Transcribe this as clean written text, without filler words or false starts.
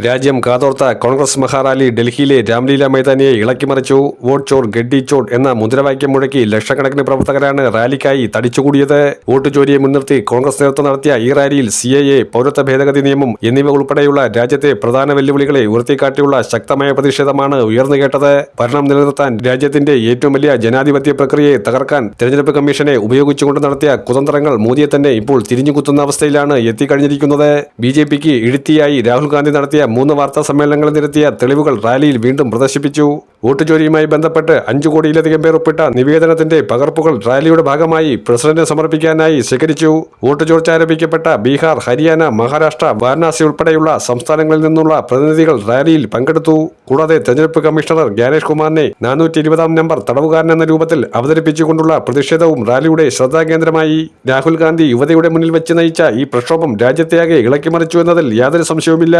രാജ്യം കാതോർത്ത കോൺഗ്രസ് മഹാറാലി ഡൽഹിയിലെ രാംലീല മൈതാനിയെ ഇളക്കിമറിച്ചു. വോട്ട് ചോർ ഗഡ്ഡി ചോർ എന്ന മുദ്രാവാക്യം മുഴക്കി ലക്ഷക്കണക്കിന് പ്രവർത്തകരാണ് റാലിക്കായി തടിച്ചുകൂടിയത്. വോട്ട് ചോരിയെ മുൻനിർത്തി കോൺഗ്രസ് നേതൃത്വം നടത്തിയ ഈ റാലിയിൽ CAA, പൗരത്വ ഭേദഗതി നിയമം എന്നിവ ഉൾപ്പെടെയുള്ള രാജ്യത്തെ പ്രധാന വെല്ലുവിളികളെ ഉയർത്തിക്കാട്ടിയുള്ള ശക്തമായ പ്രതിഷേധമാണ് ഉയർന്നുകേട്ടത്. ഭരണം നിലനിർത്താൻ രാജ്യത്തിന്റെ ഏറ്റവും വലിയ ജനാധിപത്യ പ്രക്രിയയെ തകർക്കാൻ തെരഞ്ഞെടുപ്പ് കമ്മീഷനെ ഉപയോഗിച്ചുകൊണ്ട് നടത്തിയ കുതന്ത്രങ്ങൾ മോദിയെ തന്നെ ഇപ്പോൾ തിരിഞ്ഞുകുത്തുന്ന അവസ്ഥയിലാണ് എത്തിക്കഴിഞ്ഞിരിക്കുന്നത്. BJPക്ക് ഇഴുത്തിയായി രാഹുൽ ഗാന്ധി നടത്തിയ 3 വാർത്താ സമ്മേളനങ്ങളിൽ നിരത്തിയ തെളിവുകൾ റാലിയിൽ വീണ്ടും പ്രദർശിപ്പിച്ചു. വോട്ട് ചോരിയുമായി ബന്ധപ്പെട്ട് 5 കോടിയിലധികം പേർ ഒപ്പിട്ട നിവേദനത്തിന്റെ പകർപ്പുകൾ റാലിയുടെ ഭാഗമായി പ്രസിഡന്റിന് സമർപ്പിക്കാനായി ശേഖരിച്ചു. വോട്ട് ചോർച്ച ആരോപിക്കപ്പെട്ട ബീഹാർ, ഹരിയാന, മഹാരാഷ്ട്ര, വാരണാസി ഉൾപ്പെടെയുള്ള സംസ്ഥാനങ്ങളിൽ നിന്നുള്ള പ്രതിനിധികൾ റാലിയിൽ പങ്കെടുത്തു. കൂടാതെ തെരഞ്ഞെടുപ്പ് കമ്മീഷണർ ജ്ഞാനേഷ് കുമാറിനെ 420 നമ്പർ തടവുകാരൻ എന്ന രൂപത്തിൽ അവതരിപ്പിച്ചുകൊണ്ടുള്ള പ്രതിഷേധവും റാലിയുടെ ശ്രദ്ധാകേന്ദ്രമായി. രാഹുൽ ഗാന്ധി യുവതയുടെ മുന്നിൽ വെച്ച് നയിച്ച ഈ പ്രക്ഷോഭം രാജ്യത്തെയാകെ ഇളക്കിമറിച്ചു എന്നതിൽ യാതൊരു സംശയവുമില്ല.